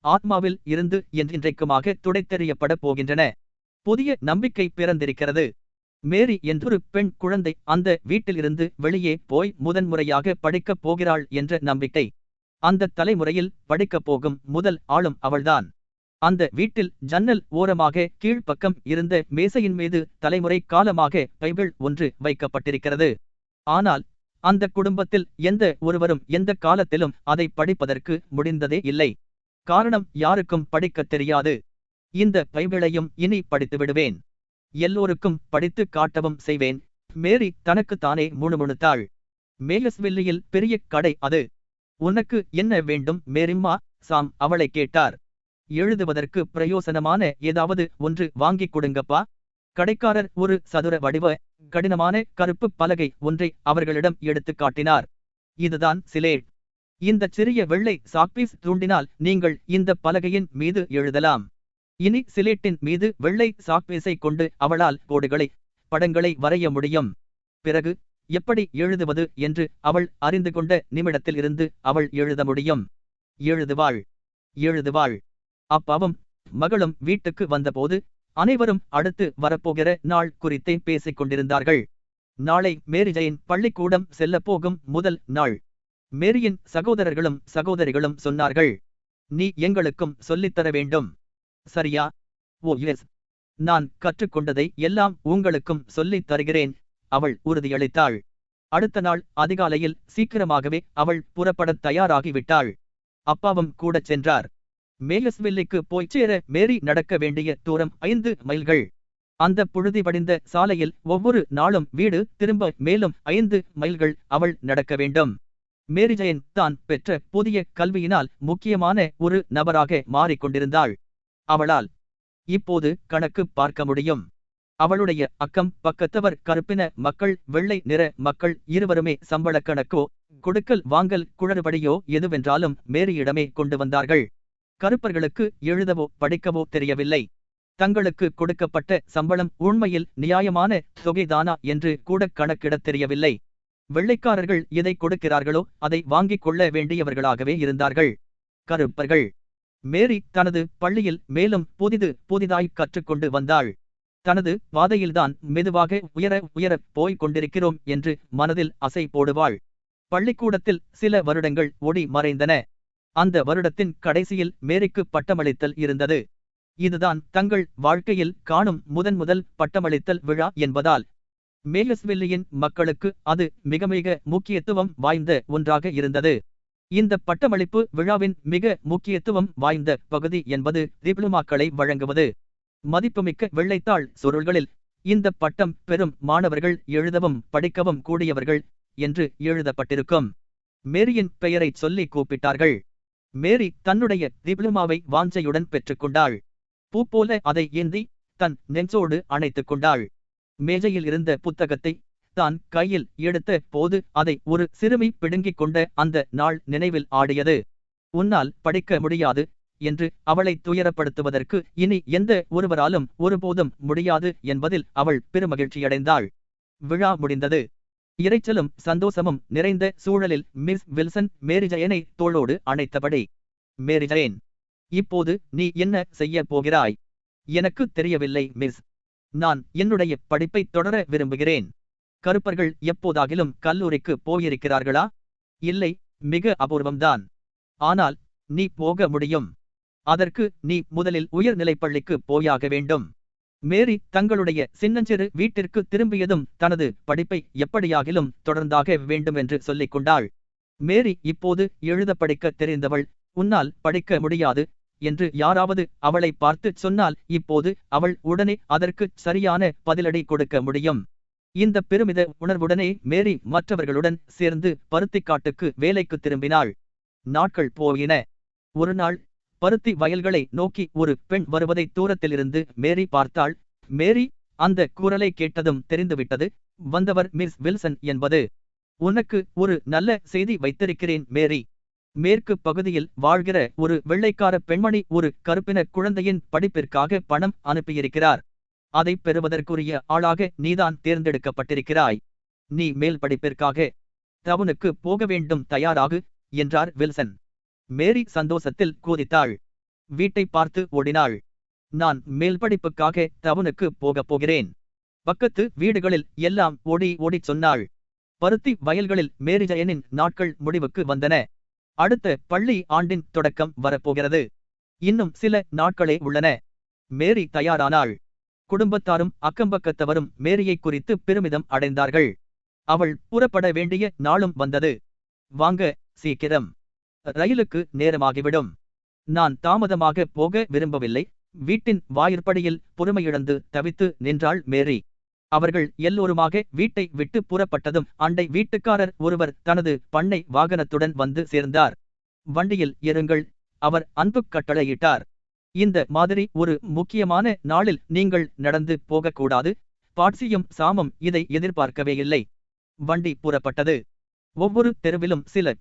ஆத்மாவில் இருந்து என்றென்றைக்குமாக துடைத்தெறியப்பட போகின்றன. புதிய நம்பிக்கை பிறந்திருக்கிறது. மேரி என்றொரு பெண் குழந்தை அந்த வீட்டிலிருந்து வெளியே போய் முதன்முறையாக படிக்கப் போகிறாள் என்ற நம்பிக்கை. அந்த தலைமுறையில் படிக்கப் போகும் முதல் ஆளும் அவள்தான். அந்த வீட்டில் ஜன்னல் ஓரமாக கீழ்ப்பக்கம் இருந்த மேசையின் மீது தலைமுறை காலமாக பைபிள் ஒன்று வைக்கப்பட்டிருக்கிறது. ஆனால் அந்த குடும்பத்தில் எந்த ஒருவரும் எந்த காலத்திலும் அதை படிப்பதற்கு முடிந்ததே இல்லை. காரணம், யாருக்கும் படிக்கத் தெரியாது. இந்த பைபிளையும் இனி படித்து விடுவேன், எல்லோருக்கும் படித்து காட்டவும் செய்வேன். மேரி தனக்குத்தானே முணுமுணுத்தாள். மேகஸ்வில்லியில் பெரிய கடை அது. உனக்கு என்ன வேண்டும் மேரிம்மா? சாம் அவளை கேட்டார். எழுதுவதற்கு பிரயோசனமான ஏதாவது ஒன்று வாங்கிக் கொடுங்கப்பா. கடைக்காரர் ஒரு சதுர வடிவ கடினமான கருப்பு பலகை ஒன்றை அவர்களிடம் எடுத்து காட்டினார். இதுதான் சிலேட். இந்த சிறிய வெள்ளை சாக்பீஸ் துண்டினால் நீங்கள் இந்த பலகையின் மீது எழுதலாம். இனி சிலேட்டின் மீது வெள்ளை சாக்பீஸை கொண்டு அவளால் கோடுகளை, படங்களை வரைய முடியும். பிறகு எப்படி எழுதுவது என்று அவள் அறிந்து கொண்ட நிமிடத்தில் இருந்து அவள் எழுத முடியும். எழுதுவாள், எழுதுவாள். அப்பாவும் மகளும் வீட்டுக்கு வந்தபோது அனைவரும் அடுத்து வரப்போகிற நாள் குறித்தே பேசிக் கொண்டிருந்தார்கள். நாளை மேரி ஜெயின் பள்ளிக்கூடம் செல்லப்போகும் முதல் நாள். மேரியின் சகோதரர்களும் சகோதரிகளும் சொன்னார்கள், நீ எங்களுக்கும் சொல்லித்தர வேண்டும், சரியா? ஓ எஸ், நான் கற்றுக்கொண்டதை எல்லாம் உங்களுக்கும் சொல்லித் தருகிறேன், அவள் உறுதியளித்தாள். அடுத்த நாள் அதிகாலையில் சீக்கிரமாகவே அவள் புறப்படத் தயாராகிவிட்டாள். அப்பாவும் கூடச் சென்றார். மேகஸ்வில்லிக்கு போய்ச் சேர மேரி நடக்க வேண்டிய தூரம் 5 மைல்கள். அந்த புழுதி வடிந்த சாலையில் ஒவ்வொரு நாளும் வீடு திரும்ப மேலும் 5 மைல்கள் அவள் நடக்க வேண்டும். மேரி ஜெயின் தான் பெற்ற புதிய கல்வியினால் முக்கியமான ஒரு நபராக மாறிக்கொண்டிருந்தாள். அவளால் இப்போது கணக்கு பார்க்க முடியும். அவளுடைய அக்கம் பக்கத்தவர் கருப்பின மக்கள், வெள்ளை நிற மக்கள் இருவருமே சம்பள கணக்கோ கொடுக்கல் வாங்கல் குளறுபடியோ எதுவென்றாலும் மேரியிடமே கொண்டு வந்தார்கள். கருப்பர்களுக்கு எழுதவோ படிக்கவோ தெரியவில்லை. தங்களுக்கு கொடுக்கப்பட்ட சம்பளம் உண்மையில் நியாயமான தொகைதானா என்று கூட கணக்கிடத் தெரியவில்லை. வெள்ளைக்காரர்கள் எதை கொடுக்கிறார்களோ அதை வாங்கிக் கொள்ள வேண்டியவர்களாகவே இருந்தார்கள் கருப்பர்கள். மேரி தனது பள்ளியில் மேலும் புதிதாய் கற்றுக்கொண்டு வந்தாள். தனது பாதையில்தான் மெதுவாக உயர போய்க் கொண்டிருக்கிறோம் என்று மனதில் அசை போடுவாள். பள்ளிக்கூடத்தில் சில வருடங்கள் ஓடி மறைந்தன. அந்த வருடத்தின் கடைசியில் மேரிக்கு பட்டமளித்தல் இருந்தது. இதுதான் தங்கள் வாழ்க்கையில் காணும் முதல் பட்டமளித்தல் விழா என்பதால் மேகஸ்வில்லியின் மக்களுக்கு அது மிக முக்கியத்துவம் வாய்ந்த ஒன்றாக இருந்தது. இந்த பட்டமளிப்பு விழாவின் மிக முக்கியத்துவம் வாய்ந்த பகுதி என்பது டிப்ளோமாக்களை வழங்குவது. மதிப்புமிக்க வெள்ளைத்தாள் சுருள்களில் இந்த பட்டம் பெறும் மாணவர்கள் எழுதவும் படிக்கவும் கூடியவர்கள் என்று எழுதப்பட்டிருக்கும். மேரியின் பெயரை சொல்லி கூப்பிட்டார்கள். மேரி தன்னுடைய டிப்ளோமாவை வாஞ்சையுடன் பெற்றுக்கொண்டாள். பூ போல அதை ஏந்தி தன் நெஞ்சோடு அணைத்துக் கொண்டாள். மேஜையில் இருந்த புத்தகத்தை தான் கையில் எடுத்த போது அதை ஒரு சிறுமி பிடுங்கிக் கொண்ட அந்த நாள் நினைவில் ஆடியது. உன்னால் படிக்க முடியாது என்று அவளை துயரப்படுத்துவதற்கு இனி எந்த ஒருவராலும் ஒருபோதும் முடியாது என்பதில் அவள் பெருமகிழ்ச்சியடைந்தாள். விழா முடிந்தது. இரைச்சலும் சந்தோஷமும் நிறைந்த சூழலில் மிஸ் வில்சன் மேரி ஜெயனை தோளோடு அணைத்தபடி, மேரி ஜெயன், இப்போது நீ என்ன செய்ய போகிறாய்? எனக்கு தெரியவில்லை மிஸ். நான் என்னுடைய படிப்பை தொடர விரும்புகிறேன். கருப்பர்கள் எப்போதாகிலும் கல்லூரிக்கு போயிருக்கிறார்களா? இல்லை, மிக அபூர்வம்தான். ஆனால் நீ போக முடியும். அதற்கு நீ முதலில் உயர்நிலைப்பள்ளிக்கு போயாக வேண்டும். மேரி தங்களுடைய சின்னஞ்சிறு வீட்டிற்கு திரும்பியதும் தனது படிப்பை எப்படியாகிலும் தொடர்ந்தாக வேண்டுமென்று சொல்லிக் கொண்டாள். மேரி இப்போது எழுத படிக்க தெரிந்தவள். உன்னால் படிக்க முடியாது என்று யாராவது அவளை பார்த்து சொன்னால் இப்போது அவள் உடனே அதற்கு சரியான பதிலடி கொடுக்க முடியும். இந்த பெருமித உணர்வுடனே மேரி மற்றவர்களுடன் சேர்ந்து பருத்திக்காட்டுக்கு வேலைக்கு திரும்பினாள். நாட்கள் போயின. ஒரு நாள் பருத்தி வயல்களை நோக்கி ஒரு பெண் வருவதை தூரத்திலிருந்து மேரி பார்த்தாள். மேரி அந்த குரலை கேட்டதும் தெரிந்துவிட்டது, வந்தவர் மிஸ் வில்சன் என்பது. உனக்கு ஒரு நல்ல செய்தி வைத்திருக்கிறேன் மேரி. மேற்கு பகுதியில் வாழ்கிற ஒரு வெள்ளைக்கார பெண்மணி ஒரு கருப்பின குழந்தையின் படிப்பிற்காக பணம் அனுப்பியிருக்கிறார். அதை பெறுவதற்குரிய ஆளாக நீதான் தேர்ந்தெடுக்கப்பட்டிருக்கிறாய். நீ மேல் படிப்பிற்காக டவுனுக்கு போக வேண்டும், தயாராகு என்றார் வில்சன். மேரி சந்தோஷத்தில் கூதித்தாள். வீட்டை பார்த்து ஓடினாள். நான் மேல் படிப்புக்காக டவுனுக்கு போகப் போகிறேன். பக்கத்து வீடுகளில் எல்லாம் ஓடி ஓடிச் சொன்னாள். பருத்தி வயல்களில் மேரிஜயனின் நாட்கள் முடிவுக்கு வந்தன. அடுத்த பள்ளி ஆண்டின் தொடக்கம் வரப்போகிறது. இன்னும் சில நாட்களே உள்ளன. மேரி தயாரானாள். குடும்பத்தாரும் அக்கம்பக்கத்தவரும் மேரியை குறித்து பெருமிதம் அடைந்தார்கள். அவள் புறப்பட வேண்டிய நாளும் வந்தது. வாங்க, சீக்கிரம், ரயிலுக்கு நேரமாகிவிடும். நான் தாமதமாக போக விரும்பவில்லை. வீட்டின் வாயிற்படியில் பொறுமையிழந்து தவித்து நின்றாள் மேரி. அவர்கள் எல்லோருமாக வீட்டை விட்டு புறப்பட்டதும் அண்டை வீட்டுக்காரர் ஒருவர் தனது பண்ணை வாகனத்துடன் வந்து சேர்ந்தார். வண்டியில் ஏறுங்கள், அவர் அன்புக் கட்டளையிட்டார். இந்த மாதிரி ஒரு முக்கியமான நாளில் நீங்கள் நடந்து போகக்கூடாது. பாட்சியும் சாமும் இதை எதிர்பார்க்கவே இல்லை. வண்டி புறப்பட்டது. ஒவ்வொரு தெருவிலும் சில